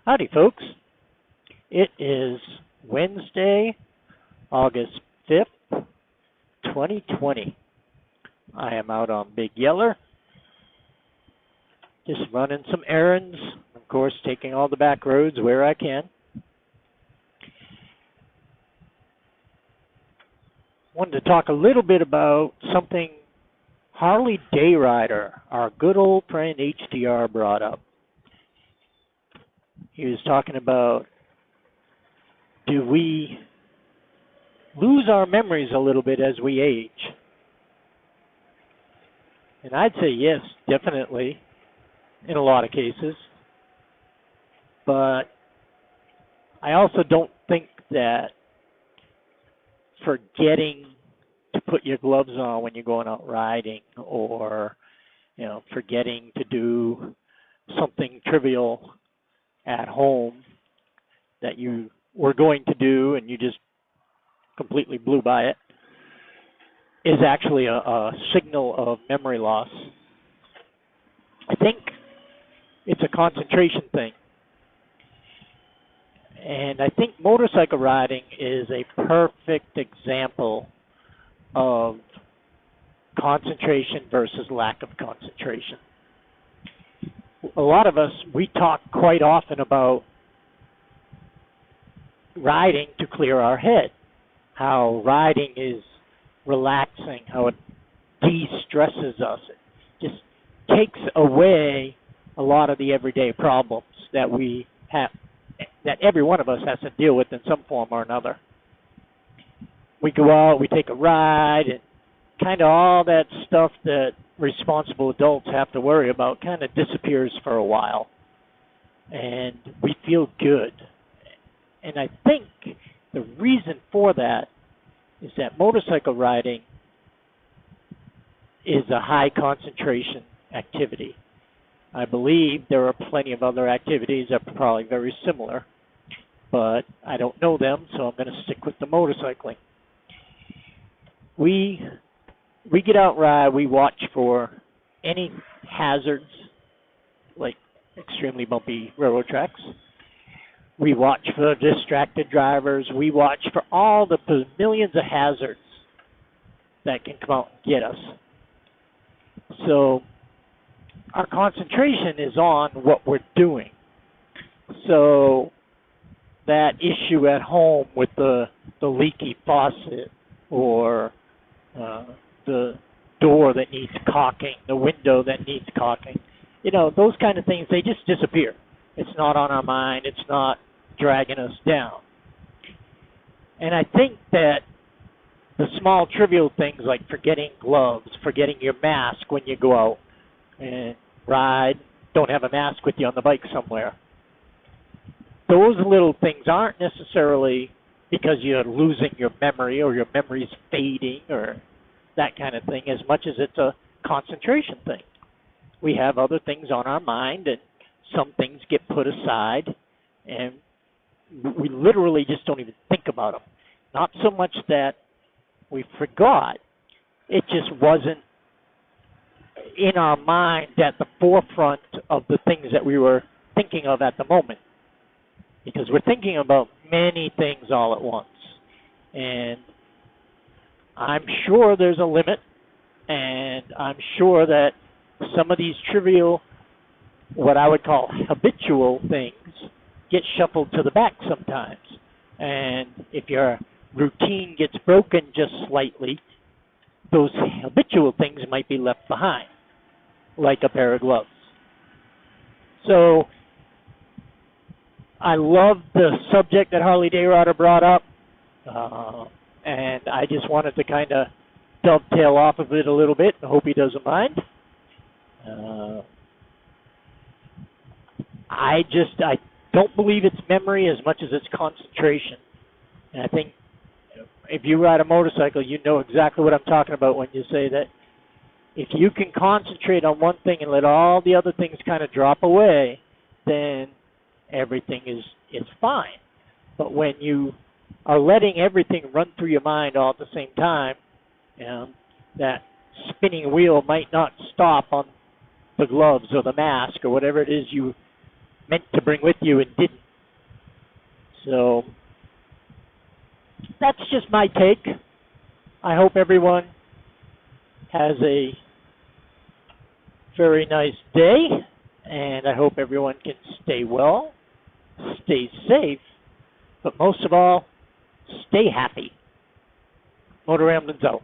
Howdy, folks. It is Wednesday, August 5th, 2020. I am out on Big Yeller, just running some errands, of course, taking all the back roads where I can. Wanted to talk a little bit about something Harley Day Rider, our good old friend HDR, brought up. He was talking about, do we lose our memories a little bit as we age? And I'd say yes, definitely, in a lot of cases. But I also don't think that forgetting to put your gloves on when you're going out riding, or forgetting to do something trivial at home that you were going to do and you just completely blew by it, is actually a signal of memory loss. I think it's a concentration thing. And I think motorcycle riding is a perfect example of concentration versus lack of concentration. A lot of us, we talk quite often about riding to clear our head, how riding is relaxing, how it de-stresses us. It just takes away a lot of the everyday problems that we have, that every one of us has to deal with in some form or another. We go out, we take a ride, and kind of all that stuff that responsible adults have to worry about kind of disappears for a while. And we feel good. And I think the reason for that is that motorcycle riding is a high concentration activity. I believe there are plenty of other activities that are probably very similar, but I don't know them, so I'm going to stick with the motorcycling. We get out and ride, we watch for any hazards, like extremely bumpy railroad tracks. We watch for distracted drivers. We watch for all the millions of hazards that can come out and get us. So our concentration is on what we're doing. So that issue at home with the leaky faucet, or the door that needs caulking, the window that needs caulking, those kind of things, they just disappear. It's not on our mind. It's not dragging us down. And I think that the small trivial things like forgetting gloves, forgetting your mask when you go out and ride, don't have a mask with you on the bike somewhere, those little things aren't necessarily because you're losing your memory or your memory's fading or that kind of thing, as much as it's a concentration thing. We have other things on our mind, and some things get put aside, and we literally just don't even think about them. Not so much that we forgot, it just wasn't in our mind at the forefront of the things that we were thinking of at the moment. Because we're thinking about many things all at once. And I'm sure there's a limit, and I'm sure that some of these trivial, what I would call habitual things, get shuffled to the back sometimes. And if your routine gets broken just slightly, those habitual things might be left behind, like a pair of gloves. So I love the subject that Harley Day Rider brought up, and I just wanted to kind of dovetail off of it a little bit. I hope he doesn't mind. I don't believe it's memory as much as it's concentration. And I think if you ride a motorcycle, you know exactly what I'm talking about when you say that if you can concentrate on one thing and let all the other things kind of drop away, then everything is fine. But when you are letting everything run through your mind all at the same time, that spinning wheel might not stop on the gloves or the mask or whatever it is you meant to bring with you and didn't. So that's just my take. I hope everyone has a very nice day, and I hope everyone can stay well, stay safe, but most of all, stay happy. Motor Ramblings out.